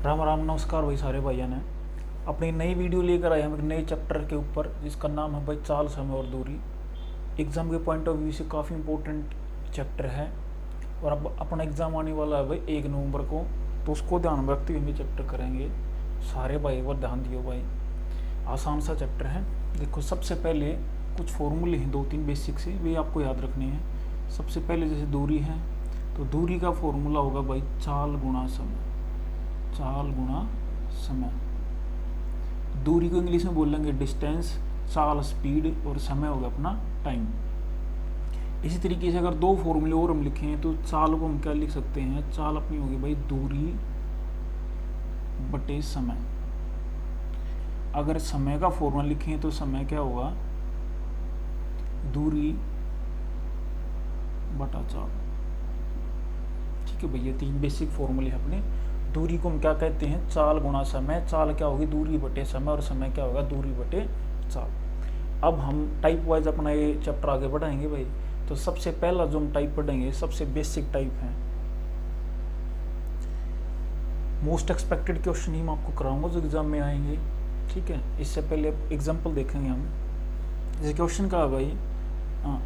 राम राम नमस्कार भाई सारे भाइयों ने अपनी नई वीडियो लेकर आए हम एक नए चैप्टर के ऊपर जिसका नाम है भाई चाल, समय और दूरी। एग्ज़ाम के पॉइंट ऑफ व्यू से काफ़ी इंपॉर्टेंट चैप्टर है और अब अपना एग्ज़ाम आने वाला है भाई 1 नवंबर को, तो उसको ध्यान में रखते हुए चैप्टर करेंगे। सारे भाई पर ध्यान दियो भाई, आसान सा चैप्टर है। देखो सबसे पहले कुछ फॉर्मूले हैं 2-3 बेसिक से, वे आपको याद रखने हैं। सबसे पहले जैसे दूरी है तो दूरी का फॉर्मूला होगा भाई चाल गुणा समय। चाल गुणा समय, दूरी को इंग्लिश में बोलेंगे डिस्टेंस, चाल स्पीड और समय होगा अपना टाइम। इसी तरीके से अगर दो फॉर्मूले और हम लिखें तो चाल को हम क्या लिख सकते हैं, चाल अपनी होगी भाई दूरी बटे समय। अगर समय का फॉर्मूला लिखें तो समय क्या होगा, दूरी बटा चाल। ठीक है भैया, 3 बेसिक फॉर्मूले अपने। दूरी को हम क्या कहते हैं, चाल गुणा समय। चाल क्या होगी, दूरी बटे समय, और समय क्या होगा, दूरी बटे चाल। अब हम टाइप वाइज अपना ये चैप्टर आगे बढ़ाएंगे भाई। तो सबसे पहला जो हम टाइप पढ़ेंगे, सबसे बेसिक टाइप है, मोस्ट एक्सपेक्टेड क्वेश्चन ही मैं आपको कराऊंगा जो एग्जाम में आएंगे। ठीक है, इससे पहले एग्जाम्पल देखेंगे हम। जैसे क्वेश्चन का है भाई,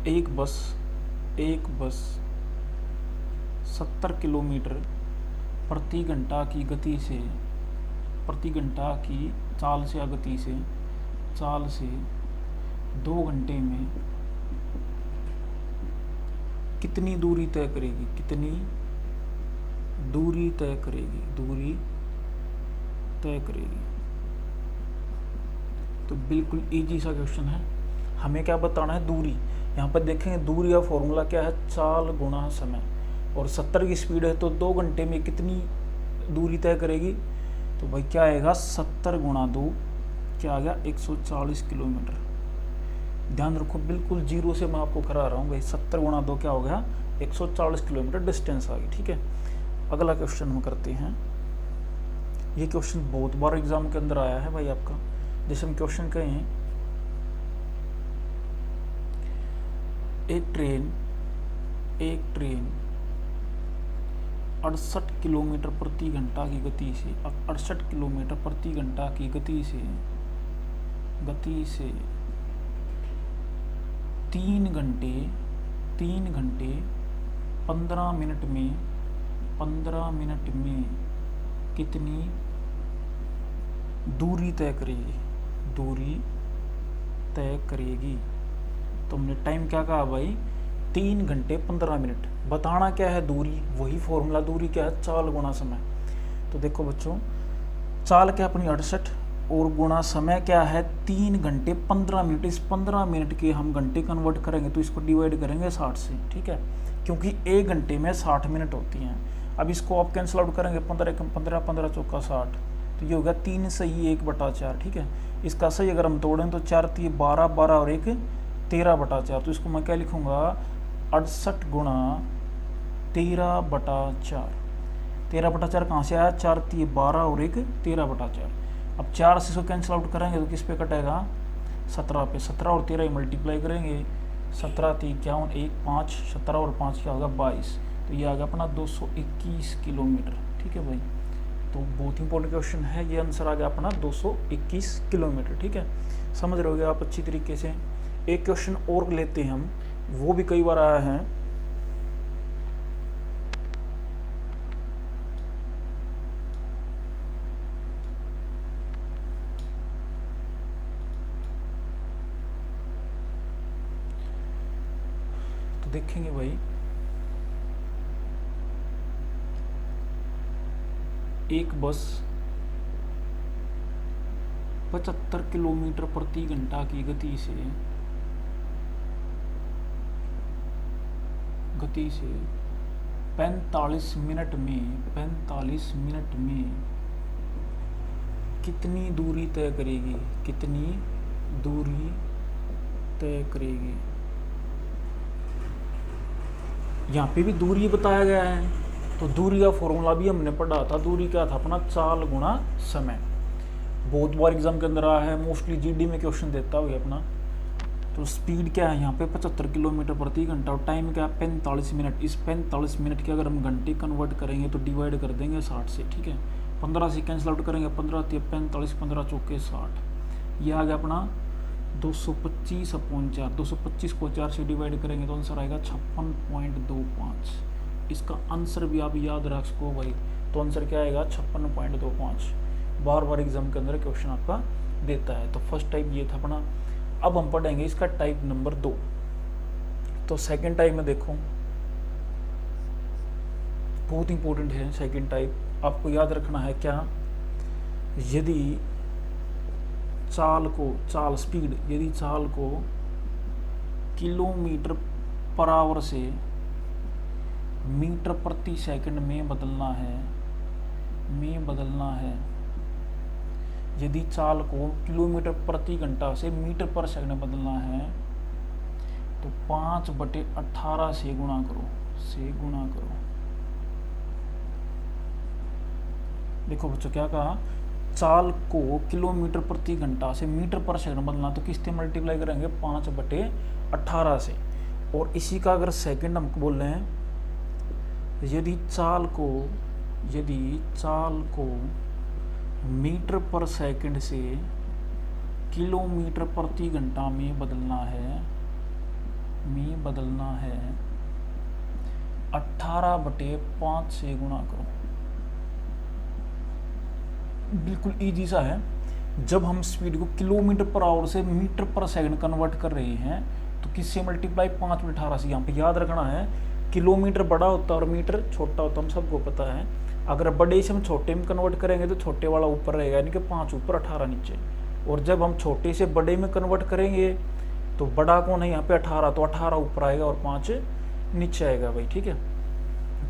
एक बस 70 किलोमीटर प्रति घंटा की गति से, प्रति घंटा की चाल से या गति से, चाल से 2 घंटे में कितनी दूरी तय करेगी, कितनी दूरी तय करेगी, दूरी तय करेगी। तो बिल्कुल इजी सा क्वेश्चन है। हमें क्या बताना है, दूरी। यहाँ पर देखेंगे दूरी का फॉर्मूला क्या है, चाल गुणा समय। और 70 की स्पीड है तो 2 घंटे में कितनी दूरी तय करेगी, तो भाई क्या आएगा, 70 गुणा 2 क्या आ गया, 140 किलोमीटर। ध्यान रखो, बिल्कुल जीरो से मैं आपको करा रहा हूँ भाई। 70 गुणा 2 क्या हो गया, 140 किलोमीटर डिस्टेंस आ गई। ठीक है, अगला क्वेश्चन हम करते हैं। ये क्वेश्चन बहुत बार एग्जाम के अंदर आया है भाई आपका। जैसे हम क्वेश्चन कहें, एक ट्रेन 68 किलोमीटर प्रति घंटा की गति से, 68 किलोमीटर प्रति घंटा की गति से 3 घंटे 15 मिनट में कितनी दूरी तय करेगी, दूरी तय करेगी। तो हमने टाइम क्या कहा भाई, 3 घंटे 15 मिनट। बताना क्या है, दूरी। वही फॉर्मूला, दूरी क्या है, चाल गुणा समय। तो देखो बच्चों, चाल क्या अपनी 68 और गुणा समय क्या है 3 घंटे 15 मिनट। इस 15 मिनट के हम घंटे कन्वर्ट करेंगे तो इसको डिवाइड करेंगे 60 से। ठीक है, क्योंकि 1 घंटे में 60 मिनट होती हैं। अब इसको आप कैंसिल आउट करेंगे, 15 चौका 60, तो ये होगा 3 सही 1/4। ठीक है, इसका सही अगर हम तोड़ें तो 4 3 12, 12 और 1 13/4। तो इसको मैं क्या लिखूंगा, 68 गुणा 13/4। 13/4 कहाँ से आया, 4 3 12 और 1 13/4। अब 4 से इसको कैंसिल आउट करेंगे तो किस पे कटेगा, 17 पे। 17 और 13 मल्टीप्लाई करेंगे, 17 3 51, 1 5, 17 और 5 क्या होगा 22। तो ये आ गया अपना 221 किलोमीटर। ठीक है भाई, तो बहुत इंपॉर्टेंट क्वेश्चन है ये। आंसर आ गया अपना 221 किलोमीटर। ठीक है, समझ रहे होगे आप अच्छी तरीके से। एक क्वेश्चन और लेते हैं हम, वो भी कई बार आया है। तो देखेंगे भाई, एक बस 75 किलोमीटर प्रति घंटा की गति से 45 मिनट में कितनी दूरी तय करेगी, कितनी दूरी तय करेगी। यहाँ पे भी दूरी बताया गया है, तो दूरी का फॉर्मूला भी हमने पढ़ा था। दूरी क्या था अपना, चाल गुणा समय। बहुत बार एग्जाम के अंदर आया है, मोस्टली जीडी में क्वेश्चन देता हुआ अपना। तो स्पीड क्या है यहाँ पे 75 किलोमीटर प्रति घंटा और टाइम क्या है 45 मिनट। इस 45 मिनट के अगर हम घंटे कन्वर्ट करेंगे तो डिवाइड कर देंगे 60 से, ठीक है। 15 से कैंसिल आउट करेंगे, 15 × 45, 15 चौके 60, ये आ गया अपना 225/4। 225 को 4 से डिवाइड करेंगे तो आंसर आएगा 56.25। इसका आंसर भी आप याद रख सको भाई, तो आंसर क्या आएगा 56.25। बार बार एग्जाम के अंदर क्वेश्चन आपका देता है। तो फर्स्ट टाइप ये था अपना। अब हम पढ़ेंगे इसका टाइप नंबर 2। तो सेकंड टाइप में देखो, बहुत इंपॉर्टेंट है सेकंड टाइप, आपको याद रखना है क्या, यदि चाल स्पीड, यदि चाल को km/h से मीटर/सेकंड में बदलना है, यदि चाल को km/घंटा से मीटर/सेकंड में बदलना है तो 5/18 से गुणा करो। देखो बच्चों क्या कहा, चाल को km/घंटा से मीटर/सेकंड बदलना तो किससे मल्टीप्लाई करेंगे, 5/18 से। और इसी का अगर सेकंड हम बोल रहे हैं, यदि चाल को मीटर/सेकंड से km/घंटा में बदलना है 18/5 से गुणा करो। बिल्कुल इजी सा है। जब हम स्पीड को km/h से मीटर/सेकंड कन्वर्ट कर रहे हैं तो किससे मल्टीप्लाई, 5/18 से। यहाँ पे याद रखना है किलोमीटर बड़ा होता है और मीटर छोटा होता है, हम सबको पता है। अगर बड़े से हम छोटे में कन्वर्ट करेंगे तो छोटे वाला ऊपर रहेगा, यानी कि 5 ऊपर 18 नीचे। और जब हम छोटे से बड़े में कन्वर्ट करेंगे तो बड़ा कौन है यहाँ पे 18, तो 18 ऊपर आएगा और 5 नीचे आएगा भाई, ठीक है।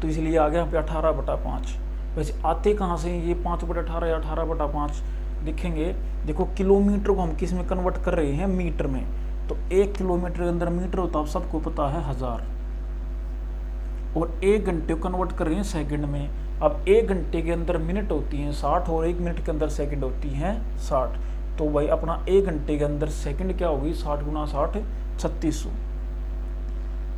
तो इसलिए आ गया यहाँ पे 18/5। वैसे आते कहाँ से ये 5/18 या 18/5 देखेंगे। देखो किलोमीटर को हम किस में कन्वर्ट कर रहे हैं, मीटर में। तो 1 किलोमीटर के अंदर मीटर होता है, सबको पता है 1000। और 1 घंटे को कन्वर्ट कर रहे हैं सेकंड में। अब 1 घंटे के अंदर मिनट होती हैं 60 और 1 मिनट के अंदर सेकंड होती हैं 60। तो भाई अपना 1 घंटे के अंदर सेकंड क्या होगी, 60 × 60 3600।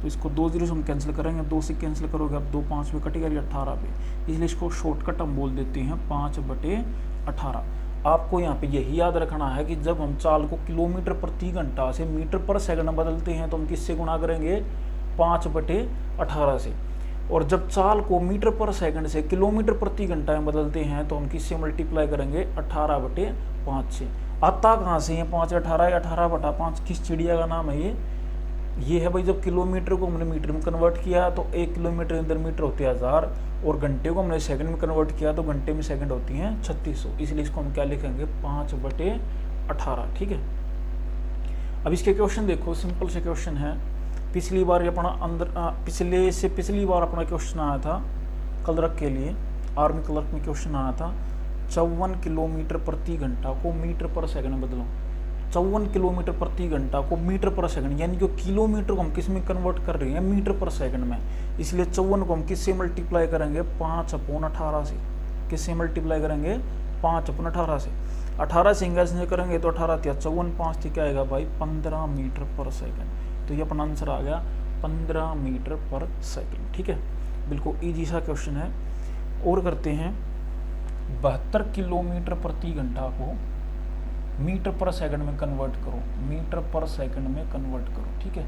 तो इसको 2 0 से हम कैंसिल करेंगे, 2 से कैंसिल करोगे अब 2 5 पे कटेगा, 18 पे, इसलिए इसको शॉर्टकट हम बोल देते हैं 5/18। आपको यहाँ पे यही याद रखना है कि जब हम चाल को km/घंटा से मीटर/सेकंड बदलते हैं तो हम किससे गुणा करेंगे, 5/18 से। और जब चाल को मीटर/सेकंड से km/घंटा में बदलते हैं तो हम किससे मल्टीप्लाई करेंगे, 18/5 से। आता कहाँ से है 5/18 या 18/5, किस चिड़िया का नाम है ये है भाई। जब किलोमीटर को हमने मीटर में कन्वर्ट किया तो 1 किलोमीटर के अंदर मीटर होते हैं 1000, और घंटे को हमने सेकंड में कन्वर्ट किया तो घंटे में सेकंड होती हैं 3600। इसलिए इसको हम क्या लिखेंगे, 5/18, ठीक है। अब इसके क्वेश्चन देखो, सिंपल से क्वेश्चन है। पिछली बार अपना क्वेश्चन आया था क्लर्क के लिए, आर्मी क्लर्क में क्वेश्चन आया था 54 km/घंटा को मीटर/सेकंड में बदलो। 54 km/घंटा को मीटर/सेकंड, यानी कि किलोमीटर को हम किस में कन्वर्ट कर रहे हैं, मीटर/सेकंड में। इसलिए 54 को हम किससे मल्टीप्लाई करेंगे, 5/18 से। किससे मल्टीप्लाई करेंगे, 5/18 से। 18 से इंग्लिश करेंगे तो 18 × 54, 5 क्या आएगा भाई, 15 मीटर/सेकंड। तो ये अपना आंसर आ गया 15 मीटर/सेकंड, ठीक है। बिल्कुल ईजी सा क्वेश्चन है। और करते हैं 72 km/घंटा को मीटर/सेकंड में कन्वर्ट करो, मीटर/सेकंड में कन्वर्ट करो, ठीक है।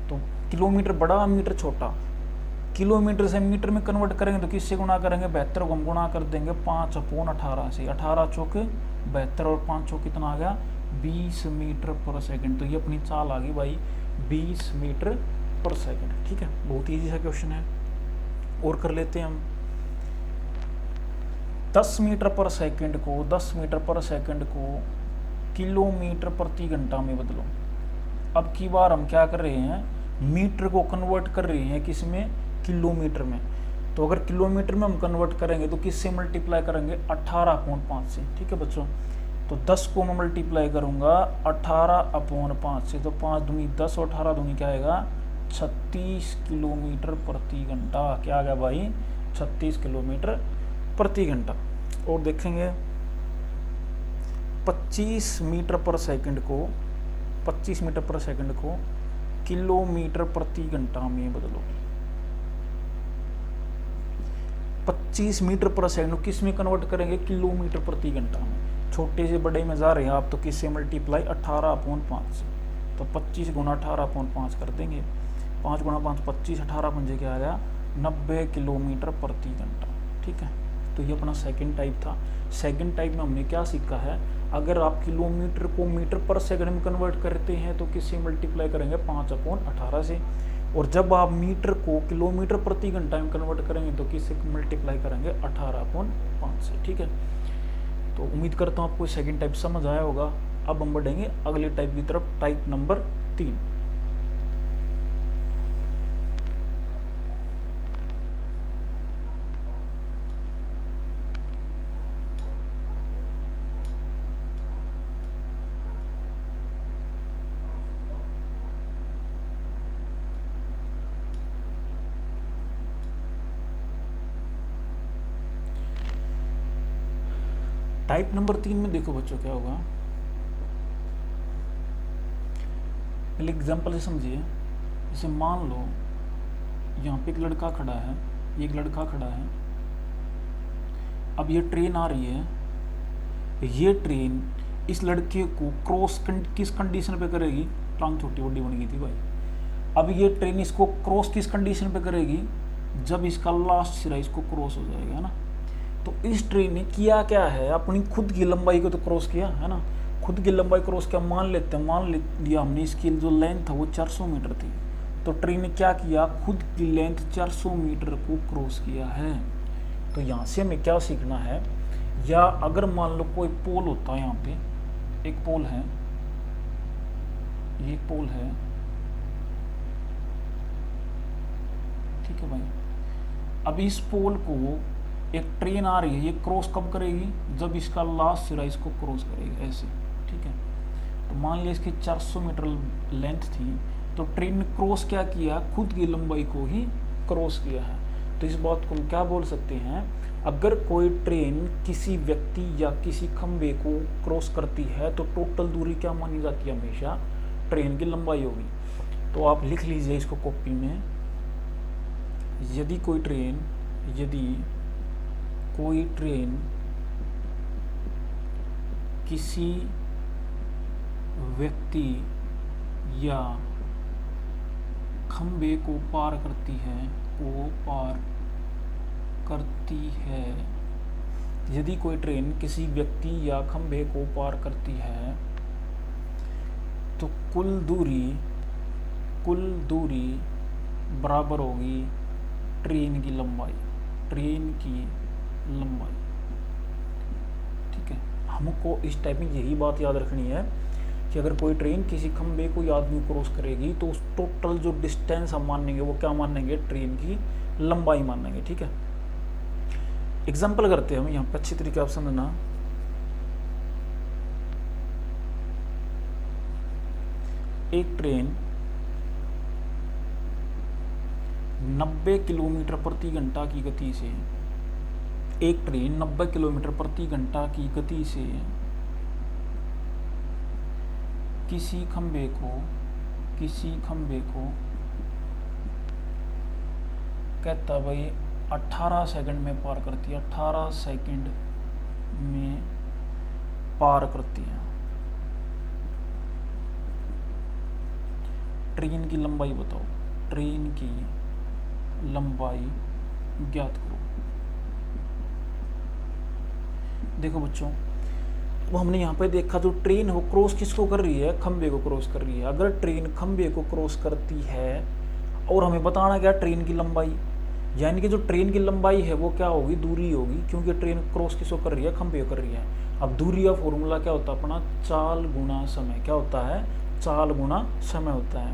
तो किलोमीटर बड़ा, मीटर छोटा। किलोमीटर से मीटर में कन्वर्ट करेंगे तो किससे गुणा करेंगे, 72 को हम गुणा कर देंगे 5/18 से। 18 चौक 72 और 5 चौक कितना आ गया, 20 मीटर/सेकंड। तो ये अपनी चाल आ गई भाई 20 मीटर/सेकंड, ठीक है। बहुत ईजी सा क्वेश्चन है। और कर लेते हैं हम 10 मीटर/सेकंड को km/घंटा में बदलो। अब की बार हम क्या कर रहे हैं, मीटर को कन्वर्ट कर रहे हैं किस में, किलोमीटर में। तो अगर किलोमीटर में हम कन्वर्ट करेंगे तो किससे मल्टीप्लाई करेंगे, 18/5 से, ठीक है बच्चों। तो 10 को मैं मल्टीप्लाई करूंगा 18/5 से, तो 5 दूनी 10 और 18 दूनी क्या आएगा, 36 km/घंटा। क्या आ गया भाई, 36 km/घंटा। और देखेंगे 25 मीटर/सेकंड को किलोमीटर/घंटा में बदलो। 25 मीटर पर सेकंड किस में कन्वर्ट करेंगे, किलोमीटर प्रति घंटा में। छोटे से बड़े में जा रहे हैं आप तो किससे मल्टीप्लाई 18/5 से, तो 25 गुना 18/5 कर देंगे, 5 गुना 5 25, 18 पंजे क्या आ गया 90 किलोमीटर प्रति घंटा। ठीक है, तो ये अपना सेकंड टाइप था। सेकंड टाइप में हमने क्या सीखा है, अगर आप किलोमीटर को मीटर पर सेकंड में कन्वर्ट करते हैं तो किससे मल्टीप्लाई करेंगे 5/18 से, और जब आप मीटर को किलोमीटर प्रति घंटा में कन्वर्ट करेंगे तो किससे मल्टीप्लाई करेंगे 18/5 से। ठीक है, तो उम्मीद करता हूँ आपको सेकंड टाइप समझ आया होगा। अब हम बढ़ेंगे अगले टाइप की तरफ, टाइप नंबर 3। टाइप नंबर 3 में देखो बच्चों क्या होगा, पहले एग्जाम्पल से समझिए। जैसे मान लो यहाँ पे एक लड़का खड़ा है, ये एक लड़का खड़ा है, अब ये ट्रेन आ रही है, ये ट्रेन इस लड़के को क्रॉस किस कंडीशन पे करेगी, टांग छोटी बड़ी बन गई थी भाई, अब ये ट्रेन इसको क्रॉस किस कंडीशन पे करेगी, जब इसका लास्ट सिरा इसको क्रॉस हो जाएगा ना। तो इस ट्रेन ने किया क्या है, अपनी खुद की लंबाई को तो क्रॉस किया है ना, खुद की लंबाई क्रॉस किया, मान लिया हमने इसकी जो लेंथ है वो 400 मीटर थी, तो ट्रेन ने क्या किया, खुद की लेंथ 400 मीटर को क्रॉस किया है। तो यहाँ से हमें क्या सीखना है, या अगर मान लो कोई पोल होता है, यहाँ पे एक पोल है, ये एक पोल है, ठीक है भाई, अब इस पोल को एक ट्रेन आ रही है, ये क्रॉस कब करेगी, जब इसका लास्ट सिरा इसको क्रॉस करेगी ऐसे। ठीक है, तो मान लिया इसकी 400 मीटर लेंथ थी, तो ट्रेन ने क्रॉस क्या किया, खुद की लंबाई को ही क्रॉस किया है। तो इस बात को क्या बोल सकते हैं, अगर कोई ट्रेन किसी व्यक्ति या किसी खंबे को क्रॉस करती है तो टोटल दूरी क्या मानी जाती है, हमेशा ट्रेन की लंबाई होगी। तो आप लिख लीजिए इसको कॉपी में, यदि कोई ट्रेन किसी व्यक्ति या खंबे को पार करती है, यदि कोई ट्रेन किसी व्यक्ति या खंबे को पार करती है तो कुल दूरी बराबर होगी ट्रेन की लंबाई। ठीक है, हमको इस टाइप में यही बात याद रखनी है कि अगर कोई ट्रेन किसी खंबे को या आदमी क्रॉस करेगी तो उस टोटल जो डिस्टेंस हम मानेंगे वो क्या मानेंगे, ट्रेन की लंबाई मानेंगे। ठीक है, एग्जाम्पल करते हैं हम यहाँ पे, अच्छी तरीके आप समझना। एक ट्रेन 90 किलोमीटर प्रति घंटा की गति से, एक ट्रेन 90 किलोमीटर प्रति घंटा की गति से किसी खंबे को कहता भाई 18 सेकंड में पार करती है, 18 सेकंड में पार करती है। ट्रेन की लंबाई बताओ, ट्रेन की लंबाई ज्ञात करो। देखो बच्चों, वो हमने यहाँ पे देखा जो ट्रेन वो क्रॉस किसको कर रही है, खंबे को क्रॉस कर रही है। अगर ट्रेन खंबे को क्रॉस करती है और हमें बताना क्या, ट्रेन की लंबाई, यानी कि जो ट्रेन की लंबाई है वो क्या होगी, दूरी होगी, क्योंकि ट्रेन क्रॉस किसको कर रही है, खंबे को कर रही है। अब दूरी का फॉर्मूला क्या होता है अपना, चाल गुना समय। क्या होता है, चाल गुना समय होता है।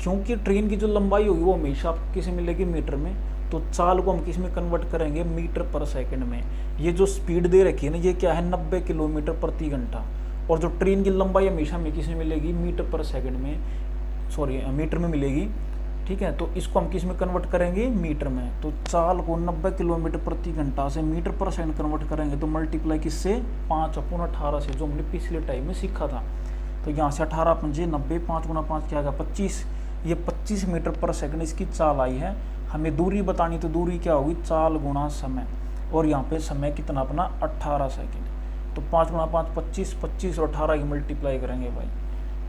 क्योंकि ट्रेन की जो लंबाई होगी वो हमेशा आपको किसे मिलेगी, मीटर में, तो चाल को हम किस में कन्वर्ट करेंगे, मीटर पर सेकंड में। ये जो स्पीड दे रखी है ना, ये क्या है, 90 किलोमीटर प्रति घंटा, और जो ट्रेन की लंबाई हमेशा हमें किस में मिलेगी, मीटर पर सेकंड में, सॉरी मीटर में मिलेगी। ठीक है, तो इसको हम किस में कन्वर्ट करेंगे, मीटर में। तो चाल को 90 किलोमीटर प्रति घंटा से मीटर पर सेकंड कन्वर्ट करेंगे तो मल्टीप्लाई किससे, 5/18 से, जो हमने पिछले टाइम में सीखा था। तो यहाँ से 18 पंजे 90, 5 गुना 5 क्या आएगा 25, ये 25 मीटर पर सेकंड इसकी चाल आई है। हमें दूरी बतानी, तो दूरी क्या होगी, चाल गुणा समय, और यहाँ पे समय कितना अपना 18 सेकेंड। तो 5 गुणा 5 25, 25 और 18 की मल्टीप्लाई करेंगे भाई,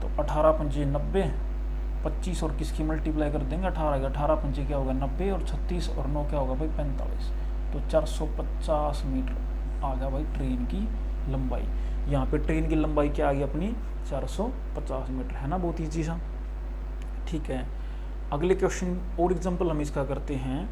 तो 18 पंजे 90, 25 और किसकी मल्टीप्लाई कर देंगे 18 की, 18 पंजे क्या होगा 90, और 36 और 9 क्या होगा भाई 45, तो 450 मीटर आ गया भाई ट्रेन की लंबाई। यहाँ पे ट्रेन की लंबाई क्या आ गई अपनी 450 मीटर, है ना, बहुत ईजी सा। ठीक है, अगले क्वेश्चन और एग्जांपल हम इसका करते हैं।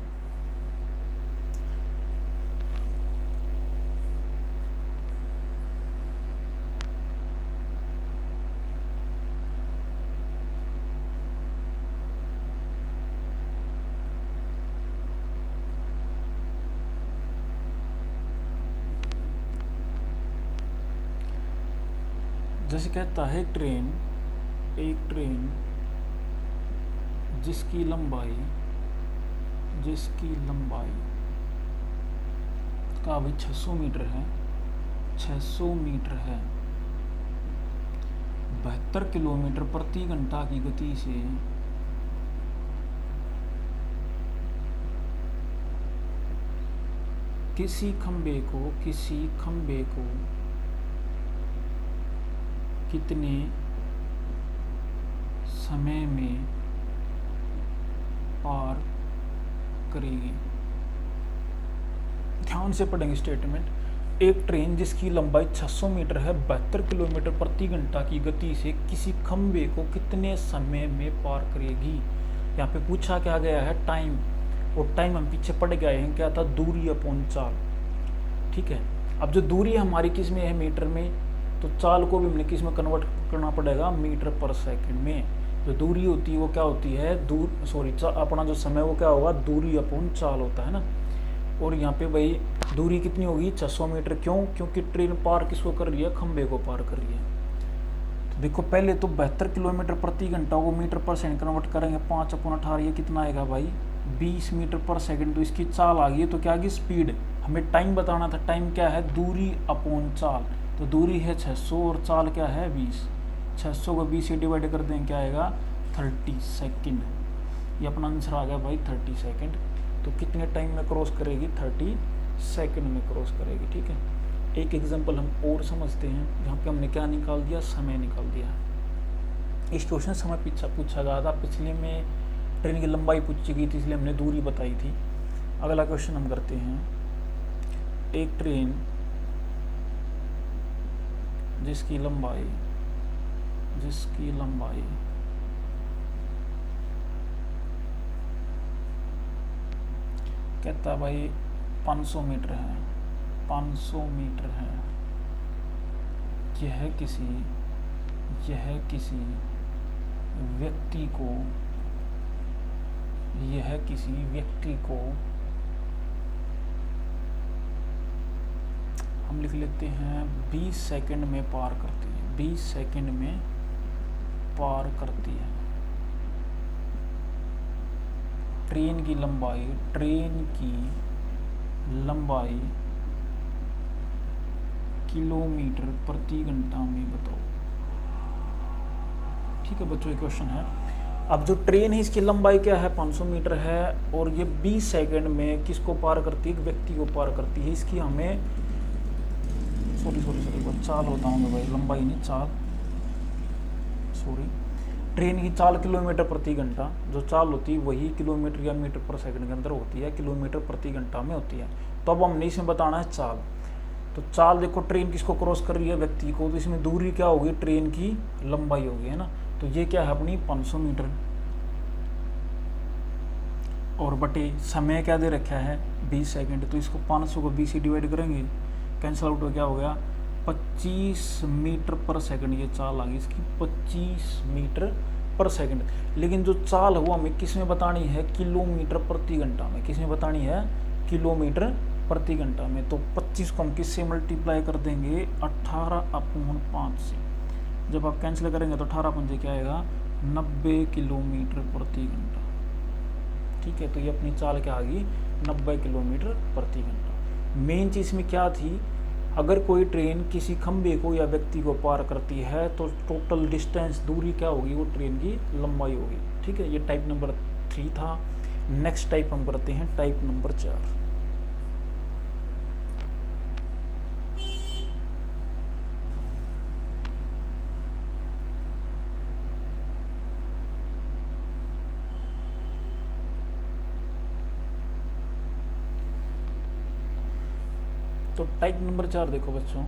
जैसे कहता है एक ट्रेन जिसकी लंबाई का भी 600 मीटर है, 600 मीटर है, 72 किलोमीटर प्रति घंटा की गति से किसी खंबे को कितने समय में पार करेगी। ध्यान से पढ़ेंगे स्टेटमेंट। एक ट्रेन जिसकी लंबाई 600 मीटर है, 72 किलोमीटर प्रति घंटा की गति से किसी खंबे को कितने समय में पार करेगी। यहाँ पे पूछा क्या गया है, टाइम, और टाइम हम पीछे पढ़ गए हैं, क्या था, दूरी अपॉन चाल। ठीक है, अब जो दूरी हमारी किस में है, मीटर में, तो चाल को भी हमने किस में कन्वर्ट करना पड़ेगा, मीटर पर सेकंड में। जो दूरी होती है वो क्या होती है, अपना जो समय वो क्या होगा, दूरी अपॉन चाल होता है ना। और यहाँ पे भाई दूरी कितनी होगी 600 मीटर, क्योंकि ट्रेन पार किसको कर रही है, खंबे को पार कर रही है। तो देखो पहले तो 72 किलोमीटर प्रति घंटा को मीटर पर सेकंड कन्वर्ट करेंगे, 5/18 ये कितना आएगा भाई 20 मीटर पर सेकंड। तो इसकी चाल आ गई, तो क्या आ गई स्पीड। हमें टाइम बताना था, टाइम क्या है, दूरी अपॉन चाल। तो दूरी है 600 और चाल क्या है 20, 600 को 20 से डिवाइड कर दें, क्या आएगा 30 सेकंड। ये अपना आंसर आ गया भाई 30 सेकंड। तो कितने टाइम में क्रॉस करेगी, 30 सेकंड में क्रॉस करेगी। ठीक है, एक एग्जांपल हम और समझते हैं, जहाँ पे हमने क्या निकाल दिया, समय निकाल दिया। इस क्वेश्चन समय पूछा गया था, पिछले में ट्रेन की लंबाई पूछी गई थी, इसलिए हमने दूरी बताई थी। अगला क्वेश्चन हम करते हैं, एक ट्रेन जिसकी लंबाई कहता है भाई 500 मीटर है, 500 मीटर है। यह किसी व्यक्ति को हम लिख लेते हैं 20 सेकंड में पार करती है, 20 सेकंड में पार करती है। ट्रेन की लंबाई किलोमीटर प्रति घंटा में बताओ। ठीक है बच्चों, ये क्वेश्चन है। अब जो ट्रेन है इसकी लंबाई क्या है, 500 मीटर है, और ये 20 सेकंड में किसको पार करती है, एक व्यक्ति को पार करती है। इसकी हमें सॉरी चाल बताऊंगा भाई, लंबाई नहीं चाल, ट्रेन की चाल किलोमीटर प्रति घंटा, जो चाल होती है वही किलोमीटर या मीटर पर सेकंड के अंदर होती है, किलोमीटर प्रति घंटा में होती है। तो अब हमने इसमें बताना है चाल। तो चाल देखो, ट्रेन किसको क्रॉस कर रही है, व्यक्ति को, तो इसमें दूरी क्या होगी, ट्रेन की लंबाई होगी, है ना। तो ये क्या है अपनी 500 मीटर, और बटे समय क्या दे रखा है 20 सेकंड। तो इसको 500 को 20 से डिवाइड करेंगे, कैंसिल आउट हो, क्या हो गया 25 मीटर पर सेकंड। ये चाल आ गई इसकी 25 मीटर पर सेकंड। लेकिन जो चाल है वो हमें किस में बतानी है, किलोमीटर प्रति घंटा में। किस में बतानी है, किलोमीटर प्रति घंटा में। तो 25 को हम किससे मल्टीप्लाई कर देंगे, 18/5 से। जब आप कैंसिल करेंगे तो 18 पंजे क्या आएगा 90 किलोमीटर प्रति घंटा। ठीक है, तो ये अपनी चाल क्या आ गई 90 किलोमीटर प्रति घंटा। मेन चीज़ में क्या थी, अगर कोई ट्रेन किसी खंबे को या व्यक्ति को पार करती है तो टोटल डिस्टेंस, दूरी क्या होगी, वो ट्रेन की लंबाई होगी। ठीक है, ये टाइप नंबर 3 था। नेक्स्ट टाइप हम करते हैं टाइप नंबर 4। तो टाइप नंबर 4 देखो बच्चों,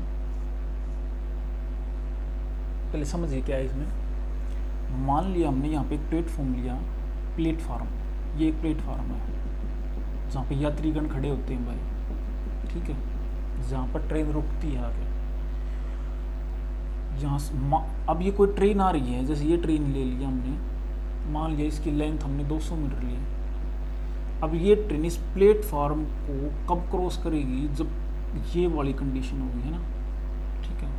पहले समझिए क्या है इसमें। मान लिया हमने यहाँ पे एक प्लेटफॉर्म लिया, प्लेटफार्म, ये एक प्लेटफार्म है जहाँ पे यात्रीगण खड़े होते हैं भाई, ठीक है, जहाँ पर ट्रेन रुकती है आगे। यहाँ अब ये कोई ट्रेन आ रही है, जैसे ये ट्रेन ले लिया हमने, मान लिया इसकी लेंथ हमने 200 मीटर ली। अब ये ट्रेन इस प्लेटफार्म को कब क्रॉस करेगी, जब ये वाली कंडीशन होगी, है ना, ठीक है,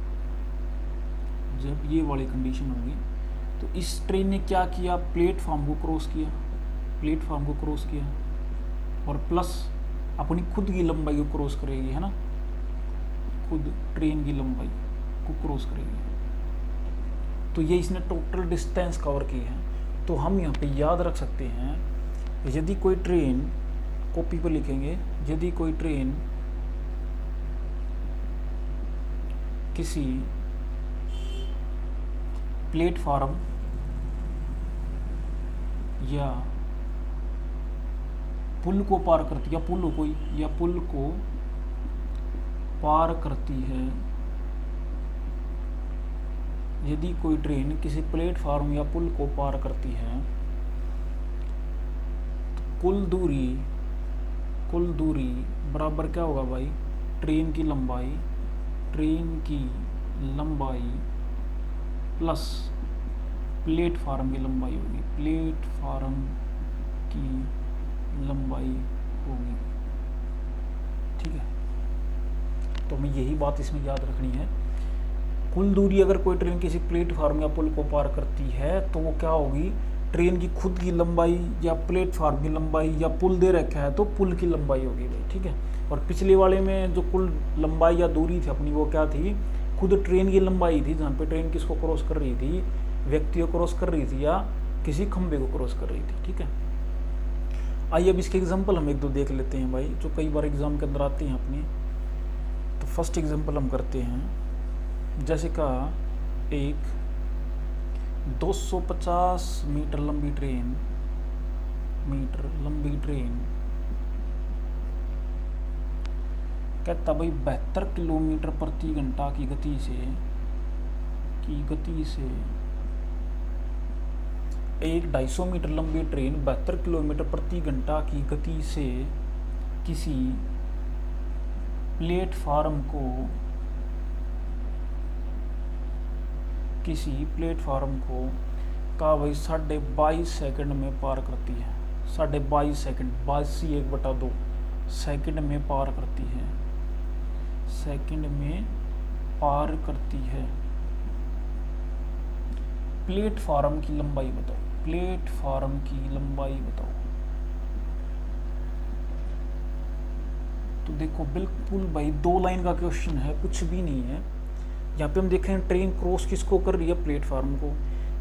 जब ये वाली कंडीशन होगी। तो इस ट्रेन ने क्या किया, प्लेटफार्म को क्रॉस किया, प्लेटफार्म को क्रॉस किया और प्लस अपनी खुद की लंबाई को क्रॉस करेगी, है ना, खुद ट्रेन की लंबाई को क्रॉस करेगी। तो ये इसने टोटल डिस्टेंस कवर की है। तो हम यहाँ पे याद रख सकते हैं, यदि कोई ट्रेन, कॉपी पर लिखेंगे, यदि कोई ट्रेन किसी प्लेटफार्म या पुल को पार करती, या पुल को पार करती है, यदि कोई ट्रेन किसी प्लेटफार्म या पुल को पार करती है, तो कुल दूरी बराबर क्या होगा भाई, ट्रेन की लंबाई प्लस प्लेटफार्म की लंबाई होगी, प्लेटफार्म की लंबाई होगी, ठीक है। तो हमें यही बात इसमें याद रखनी है। कुल दूरी अगर कोई ट्रेन किसी प्लेटफार्म या पुल को पार करती है तो वो क्या होगी, ट्रेन की खुद की लंबाई या प्लेटफार्म की लंबाई, या पुल दे रखा है तो पुल की लंबाई होगी भाई, ठीक है। और पिछले वाले में जो कुल लंबाई या दूरी थी अपनी, वो क्या थी, खुद ट्रेन की लंबाई थी, जहाँ पे ट्रेन किसको क्रॉस कर रही थी, व्यक्ति को क्रॉस कर रही थी या किसी खंबे को क्रॉस कर रही थी, ठीक है। आइए अब इसके एग्जाम्पल हम एक दो देख लेते हैं भाई, जो कई बार एग्जाम के अंदर आते हैं अपने। तो फर्स्ट एग्जाम्पल हम करते हैं, जैसे का एक 250 मीटर लंबी ट्रेन कहता भाई 72 किलोमीटर प्रति घंटा की गति से एक 250 मीटर लंबी ट्रेन 72 किलोमीटर प्रति घंटा की गति से किसी प्लेटफार्म को का भाई 22.5 सेकंड में पार करती है, 22.5 सेकंड, 82/2 सेकंड में पार करती है। प्लेटफार्म की लंबाई बताओ। तो देखो बिल्कुल भाई 2 लाइन का क्वेश्चन है, कुछ भी नहीं है। यहाँ पे हम देखें ट्रेन क्रॉस किसको कर रही है, प्लेटफार्म को,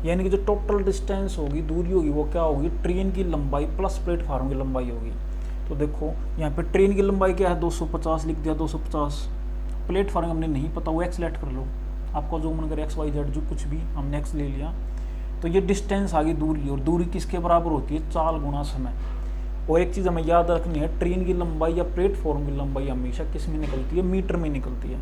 यानी कि जो टोटल डिस्टेंस होगी, दूरी होगी, वो क्या होगी, ट्रेन की लंबाई प्लस प्लेटफार्म की लंबाई होगी। तो देखो यहाँ पे ट्रेन की लंबाई क्या है, 250 लिख दिया, 250। प्लेटफार्म हमने नहीं पता, वो एक्स लेट कर लो, आपका जो मन करे, XYZ जो कुछ भी, हमने एक्स ले लिया। तो ये डिस्टेंस आ गई दूरी, और दूरी किसके बराबर होती है, चाल गुणा समय। और एक चीज़ हमें याद रखनी है, ट्रेन की लंबाई या प्लेटफॉर्म की लंबाई हमेशा किस में निकलती है, मीटर में निकलती है।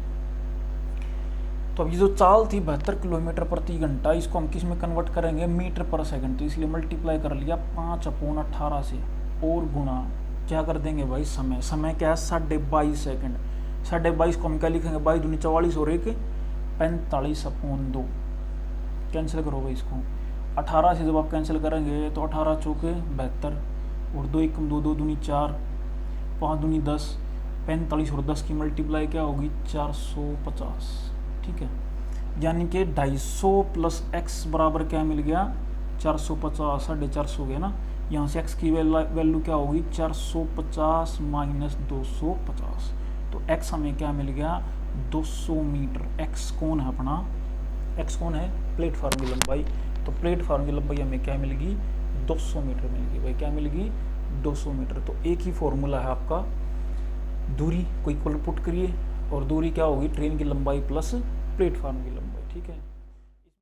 तो अब ये जो चाल थी 72 किलोमीटर प्रति घंटा, इसको हम किस में कन्वर्ट करेंगे, मीटर पर सेकंड। तो इसलिए मल्टीप्लाई कर लिया 5/18 से, और गुणा क्या कर देंगे भाई, समय क्या है, 22.5 सेकंड। 22.5 को हम क्या लिखेंगे, 22 दूनी 44 और 1 45/2। कैंसिल करो भाई इसको, 18 से जब आप कैंसिल करेंगे तो 18 चौके 72, और 2 1 2 2 दूनी 4, 5 दूनी 10, 45 और 10 की मल्टीप्लाई क्या होगी, 450, ठीक है। यानी कि 250 प्लस x बराबर क्या मिल गया, 450, 450 गया ना। यहाँ से x की वैल्यू क्या होगी, 450 माइनस 250। तो x हमें क्या मिल गया, 200 मीटर। x कौन है अपना, x कौन है, प्लेटफार्म की लंबाई। तो प्लेटफार्म की लंबाई हमें क्या मिलेगी, 200 मीटर मिलेगी भाई, क्या मिलेगी, 200 मीटर। तो एक ही फॉर्मूला है आपका, दूरी को इक्वल पुट करिए और दूरी क्या होगी, ट्रेन की लंबाई प्लस प्लेटफार्म की लंबाई। ठीक है।